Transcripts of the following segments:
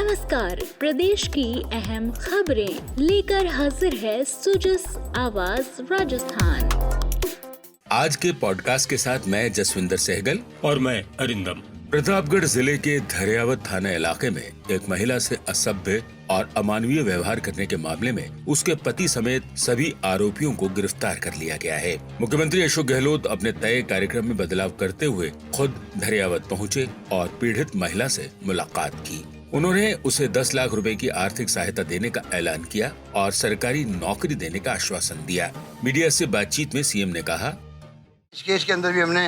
नमस्कार, प्रदेश की अहम खबरें लेकर हाजिर है सुजस आवाज राजस्थान। आज के पॉडकास्ट के साथ मैं जसविंदर सहगल और मैं अरिंदम। प्रतापगढ़ जिले के धरियावत थाना इलाके में एक महिला से असभ्य और अमानवीय व्यवहार करने के मामले में उसके पति समेत सभी आरोपियों को गिरफ्तार कर लिया गया है। मुख्यमंत्री अशोक गहलोत अपने तय कार्यक्रम में बदलाव करते हुए खुद धरियावत पहुंचे और पीड़ित महिला से मुलाकात की। उन्होंने उसे 10 लाख रुपए की आर्थिक सहायता देने का ऐलान किया और सरकारी नौकरी देने का आश्वासन दिया। मीडिया से बातचीत में सीएम ने कहा, इस केस के अंदर भी हमने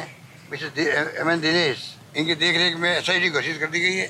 MN दिनेश इनकी देखरेख में SIT घोषित कर दी गई है।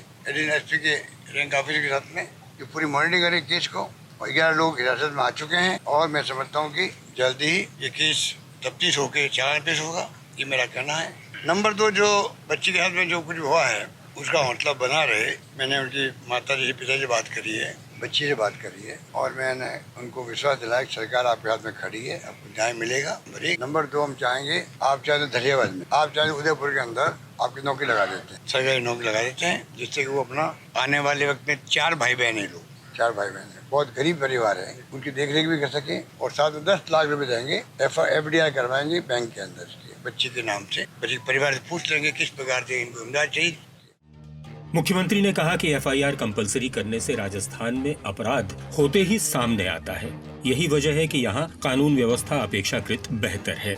एसपी के रैंक ऑफिसर के साथ में ये पूरी मॉनिटरिंग करें केस को। और 11 लोग हिरासत में आ चुके हैं और मैं समझता हूँ कि जल्दी ही ये केस तफ्तीश होकर चालान पेश होगा, ये मेरा कहना है। नंबर 2, जो बच्ची के साथ में जो कुछ हुआ है उसका हौसला बना रहे। मैंने उनकी माता जी पिता से बात करी है, बच्ची से बात करी है और मैंने उनको विश्वास दिलाया कि सरकार आपके हाथ में खड़ी है, आपको न्याय मिलेगा। नंबर 2, हम चाहेंगे आप चाहे तो धरियावत में, आप चाहे उदयपुर के अंदर आपकी नौकरी लगा देते हैं, सरकारी नौकरी लगा देते हैं, जिससे कि वो अपना आने वाले वक्त में 4 भाई बहन है, लोग 4 भाई बहन है, बहुत गरीब परिवार है, उनकी देखरेख भी कर सके और साथ में 10 लाख रुपए देंगे, FDI करवाएंगे बैंक के अंदर बच्ची के नाम से। परिवार से पूछ लेंगे किस प्रकार से इनको इमदाद चाहिए। मुख्यमंत्री ने कहा कि FIR कंपलसरी करने से राजस्थान में अपराध होते ही सामने आता है। यही वजह है कि यहाँ कानून व्यवस्था अपेक्षाकृत बेहतर है।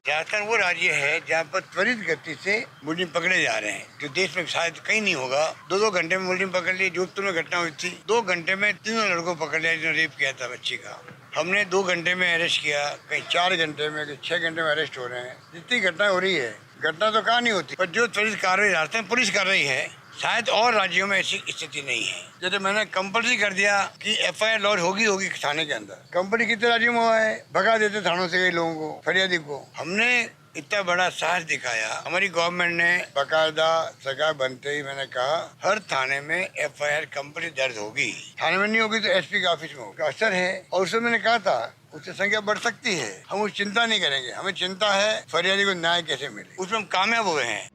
राजस्थान वो राज्य है जहाँ पर त्वरित गति से मुलजिम पकड़े जा रहे हैं, जो देश में शायद कहीं नहीं होगा। 2 घंटे में मुलजिम पकड़ लिए। जोधपुर में घटना हुई थी, 2 घंटे में 3 लड़कों पकड़ लिया जिन्होंने रेप किया था बच्ची का। हमने 2 घंटे में अरेस्ट किया, कहीं 4 घंटे में, कहीं 6 घंटे में अरेस्ट हो रहे हैं। जितनी घटना हो रही है, घटना तो कहाँ नहीं होती, पर जो त्वरित कार्रवाई राजस्थान पुलिस कर रही है, शायद और राज्यों में ऐसी स्थिति नहीं है। जैसे मैंने कंपल्सरी कर दिया कि FIR लॉन्च होगी थाने के अंदर। कंपनी कितने राज्यों में हुआ है, भगा देते थानों से कई लोगों को, फरियादी को। हमने इतना बड़ा साहस दिखाया, हमारी गवर्नमेंट ने बाकायदा सरकार बनते ही मैंने कहा हर थाने में FIR कंपनी दर्ज होगी। थाने में नहीं होगी तो SP के ऑफिस में होगा, असर है। और उसमें मैंने कहा था उससे संख्या बढ़ सकती है, हम उस चिंता नहीं करेंगे। हमें चिंता है फरियादी को न्याय कैसे मिले, उसमें हम कामयाब हुए हैं।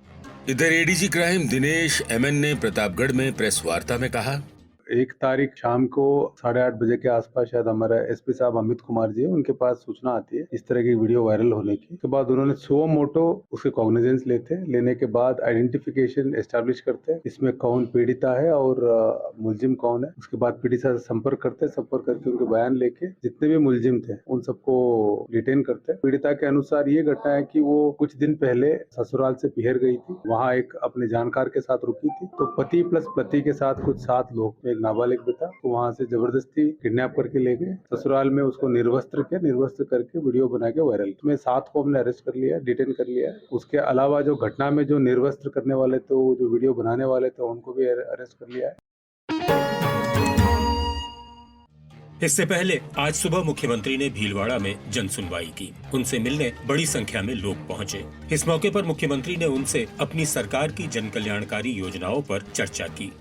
इधर ADG क्राइम दिनेश MN ने प्रतापगढ़ में प्रेस वार्ता में कहा, 1 तारीख शाम को 8:30 बजे के आसपास शायद हमारा SP साहब अमित कुमार जी है, उनके पास सूचना आती है इस तरह की वीडियो वायरल होने की। के बाद उन्होंने सुओ मोटो उसके कॉग्निजेंस लेने के बाद आइडेंटिफिकेशन एस्टैब्लिश करते हैं, इसमें कौन पीड़िता है और मुलजिम कौन है। उसके बाद पीड़िता से संपर्क करके उनके बयान लेके जितने भी मुलजिम थे उन सबको डिटेन करते हैं। पीड़िता के अनुसार ये घटना है कि वो कुछ दिन पहले ससुराल से पिहर गई थी, वहाँ एक अपने जानकार के साथ रुकी थी, तो पति प्लस पति के साथ कुछ 7 लोग, एक नाबालिग भी था, तो वहाँ से जबरदस्ती किडनैप करके ले गए। ससुराल में उसको निर्वस्त्र करके वीडियो बना के वायरल। इसमें 7 को हमने अरेस्ट कर लिया, डिटेन कर लिया। उसके अलावा जो घटना में जो निर्वस्त्र करने वाले थे, जो वीडियो बनाने वाले थे, उनको भी अरेस्ट कर लिया है। इससे पहले आज सुबह मुख्यमंत्री ने भीलवाड़ा में जन सुनवाई की। उनसे मिलने बड़ी संख्या में लोग पहुंचे। इस मौके पर मुख्यमंत्री ने उनसे अपनी सरकार की जन कल्याणकारी योजनाओं पर चर्चा की।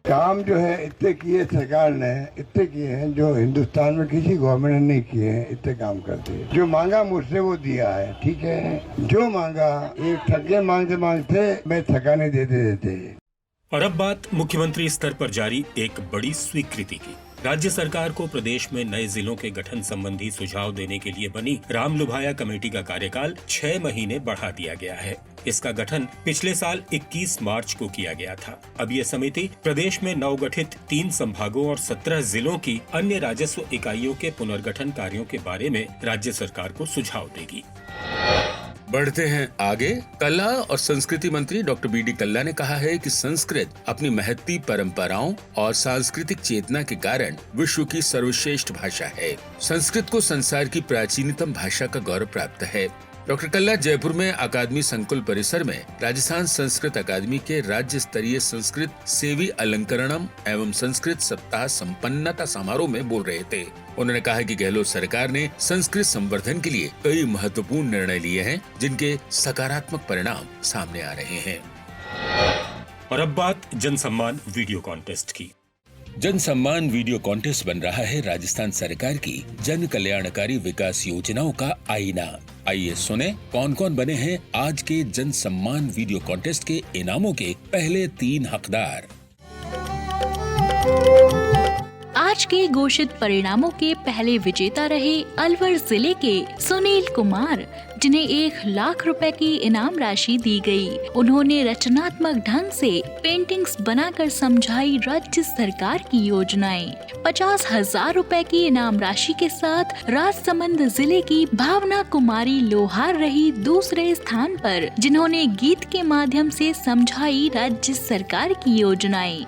काम जो है इतने किए सरकार ने, इतने किए हैं जो हिंदुस्तान में किसी गवर्नमेंट ने नहीं किए हैं। इतने काम करते हैं, जो मांगा मुझसे वो दिया है, ठीक है। जो मांगा, ये ठगे मांगते मैं थका नहीं देते। और अब बात मुख्यमंत्री स्तर पर जारी एक बड़ी स्वीकृति की। राज्य सरकार को प्रदेश में नए जिलों के गठन संबंधी सुझाव देने के लिए बनी रामलुभाया कमेटी का कार्यकाल 6 महीने बढ़ा दिया गया है। इसका गठन पिछले साल 21 मार्च को किया गया था। अब ये समिति प्रदेश में नवगठित 3 संभागों और 17 जिलों की अन्य राजस्व इकाइयों के पुनर्गठन कार्यों के बारे में राज्य सरकार को सुझाव देगी। बढ़ते हैं आगे। कला और संस्कृति मंत्री डॉक्टर BD कल्ला ने कहा है कि संस्कृत अपनी महत्ती परंपराओं और सांस्कृतिक चेतना के कारण विश्व की सर्वश्रेष्ठ भाषा है। संस्कृत को संसार की प्राचीनतम भाषा का गौरव प्राप्त है। डॉक्टर कल्ला जयपुर में अकादमी संकुल परिसर में राजस्थान संस्कृत अकादमी के राज्य स्तरीय संस्कृत सेवी अलंकरणम एवं संस्कृत सप्ताह संपन्नता समारोह में बोल रहे थे। उन्होंने कहा कि गहलोत सरकार ने संस्कृत संवर्धन के लिए कई महत्वपूर्ण निर्णय लिए हैं, जिनके सकारात्मक परिणाम सामने आ रहे हैं। और अब बात जन सम्मान वीडियो कॉन्टेस्ट की। जन सम्मान वीडियो कॉन्टेस्ट बन रहा है राजस्थान सरकार की जन कल्याणकारी विकास योजनाओं का आईना। आइए सुने कौन कौन बने हैं आज के जन सम्मान वीडियो कॉन्टेस्ट के इनामों के पहले 3 हकदार। के घोषित परिणामों के पहले विजेता रहे अलवर जिले के सुनील कुमार, जिन्हें 1 लाख रुपए की इनाम राशि दी गई। उन्होंने रचनात्मक ढंग से पेंटिंग्स बनाकर समझाई राज्य सरकार की योजनाएं। 50,000 रुपए की इनाम राशि के साथ राजसमंद जिले की भावना कुमारी लोहार रही दूसरे स्थान पर, जिन्होंने गीत के माध्यम से समझाई राज्य सरकार की योजनाएं।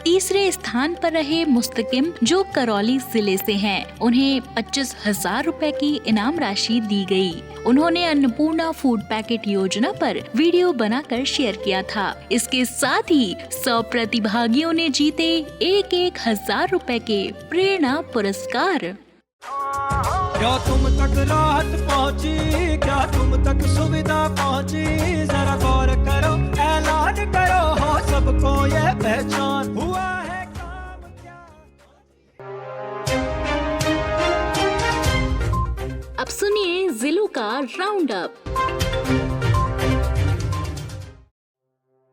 तीसरे स्थान पर रहे मुस्तकिम, जो करौली जिले से हैं। उन्हें 25,000 रुपए की इनाम राशि दी गई। उन्होंने अन्नपूर्णा फूड पैकेट योजना पर वीडियो बनाकर शेयर किया था। इसके साथ ही 100 प्रतिभागियों ने जीते 1,000 रुपए के प्रेरणा पुरस्कार। क्या तुम तक राहत पहुंची, क्या तुम तक सुविधा पहुंची, जरा गौर करो, ऐलान करो, हो सबको ये पहचान हुआ है काम क्या। अब सुनिए जिलों का राउंड अप।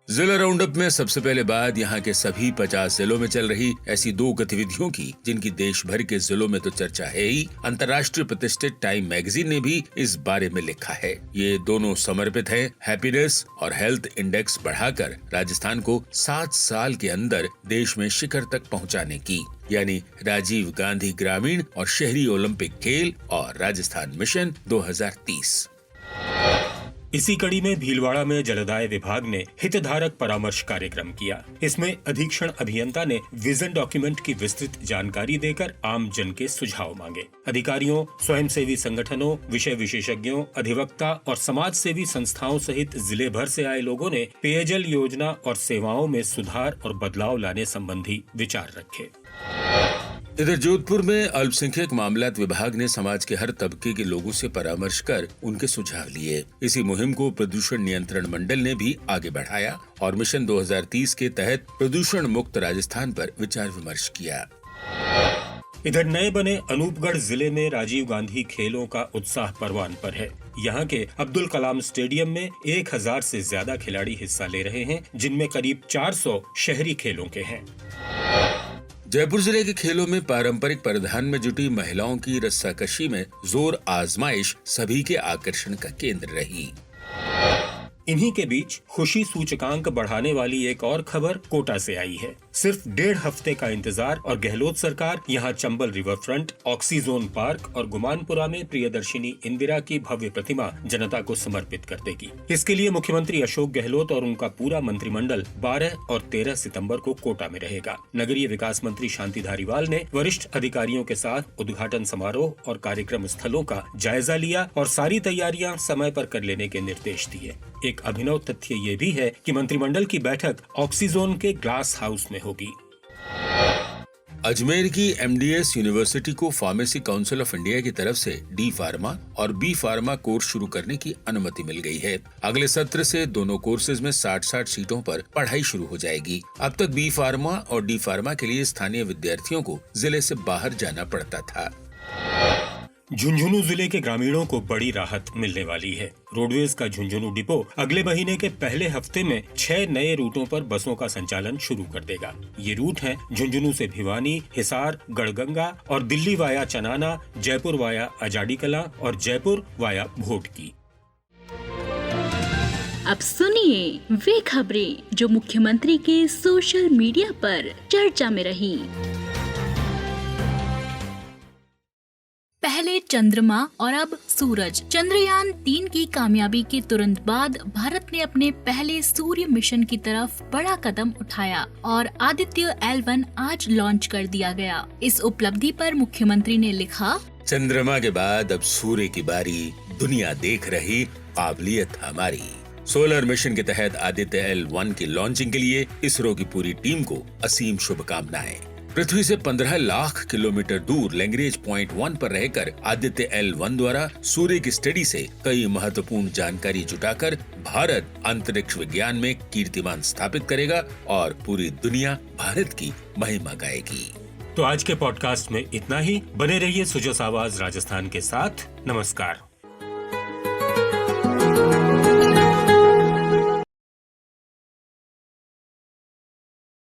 जिला राउंडअप में सबसे पहले बात यहाँ के सभी 50 जिलों में चल रही ऐसी 2 गतिविधियों की, जिनकी देश भर के जिलों में तो चर्चा है ही, अंतर्राष्ट्रीय प्रतिष्ठित टाइम मैगजीन ने भी इस बारे में लिखा है। ये दोनों समर्पित हैं हैप्पीनेस और हेल्थ इंडेक्स बढ़ाकर राजस्थान को 7 साल के अंदर देश में शिखर तक पहुँचाने की, यानी राजीव गांधी ग्रामीण और शहरी ओलंपिक खेल और राजस्थान मिशन 2030। इसी कड़ी में भीलवाड़ा में जलदाय विभाग ने हितधारक परामर्श कार्यक्रम किया। इसमें अधीक्षण अभियंता ने विजन डॉक्यूमेंट की विस्तृत जानकारी देकर आम जन के सुझाव मांगे। अधिकारियों, स्वयंसेवी संगठनों, विषय विशेषज्ञों, अधिवक्ता और समाज सेवी संस्थाओं सहित जिले भर से आए लोगों ने पेयजल योजना और सेवाओं में सुधार और बदलाव लाने संबंधी विचार रखे। इधर जोधपुर में अल्पसंख्यक मामलात विभाग ने समाज के हर तबके के लोगों से परामर्श कर उनके सुझाव लिए। इसी मुहिम को प्रदूषण नियंत्रण मंडल ने भी आगे बढ़ाया और मिशन 2030 के तहत प्रदूषण मुक्त राजस्थान पर विचार विमर्श किया। इधर नए बने अनूपगढ़ जिले में राजीव गांधी खेलों का उत्साह परवान पर है। यहाँ के अब्दुल कलाम स्टेडियम में 1000 से ज्यादा खिलाड़ी हिस्सा ले रहे हैं, जिनमें करीब 400 शहरी खेलों के हैं। जयपुर जिले के खेलों में पारंपरिक परिधान में जुटी महिलाओं की रस्साकशी में जोर आजमाइश सभी के आकर्षण का केंद्र रही। इन्हीं के बीच खुशी सूचकांक बढ़ाने वाली एक और खबर कोटा से आई है। सिर्फ 1.5 हफ्ते का इंतजार और गहलोत सरकार यहाँ Chambal river front, oxyzone park और गुमानपुरा में प्रियदर्शिनी इंदिरा की भव्य प्रतिमा जनता को समर्पित कर देगी। इसके लिए मुख्यमंत्री अशोक गहलोत और उनका पूरा मंत्रिमंडल 12 और 13 सितंबर को कोटा में रहेगा। नगरीय विकास मंत्री शांति धारीवाल ने वरिष्ठ अधिकारियों के साथ उद्घाटन समारोह और कार्यक्रम स्थलों का जायजा लिया और सारी तैयारियां समय पर कर लेने के निर्देश दिए। एक अभिनव तथ्य ये भी है कि मंत्रिमंडल की बैठक ऑक्सीजोन के ग्लास हाउस में होगी। अजमेर की MDS यूनिवर्सिटी को फार्मेसी काउंसिल ऑफ इंडिया की तरफ से डी फार्मा और बी फार्मा कोर्स शुरू करने की अनुमति मिल गई है। अगले सत्र से दोनों कोर्सेज में 60-60 सीटों पर पढ़ाई शुरू हो जाएगी। अब तक बी फार्मा और डी फार्मा के लिए स्थानीय विद्यार्थियों को जिले से बाहर जाना पड़ता था। झुंझुनू जिले के ग्रामीणों को बड़ी राहत मिलने वाली है। रोडवेज का झुंझुनू डिपो अगले महीने के पहले हफ्ते में 6 नए रूटों पर बसों का संचालन शुरू कर देगा। ये रूट हैं झुंझुनू से भिवानी, हिसार, गढ़गंगा और दिल्ली वाया चनाना, जयपुर वाया अजाडी कला और जयपुर वाया भोटकी। अब सुनिए वे खबरें जो मुख्यमंत्री के सोशल मीडिया पर चर्चा में रही। पहले चंद्रमा और अब सूरज। चंद्रयान 3 की कामयाबी के तुरंत बाद भारत ने अपने पहले सूर्य मिशन की तरफ बड़ा कदम उठाया और आदित्य L1 आज लॉन्च कर दिया गया। इस उपलब्धि पर मुख्यमंत्री ने लिखा, चंद्रमा के बाद अब सूर्य की बारी, दुनिया देख रही काबिलियत हमारी। सोलर मिशन के तहत आदित्य L1 की लॉन्चिंग के लिए इसरो की पूरी टीम को असीम शुभकामनाएं। पृथ्वी से 15 लाख किलोमीटर दूर लैंग्रेज पॉइंट 1 पर रहकर आदित्य L1 द्वारा सूर्य की स्टडी से कई महत्वपूर्ण जानकारी जुटाकर भारत अंतरिक्ष विज्ञान में कीर्तिमान स्थापित करेगा और पूरी दुनिया भारत की महिमा गाएगी। तो आज के पॉडकास्ट में इतना ही। बने रहिए सुजस आवाज राजस्थान के साथ। नमस्कार।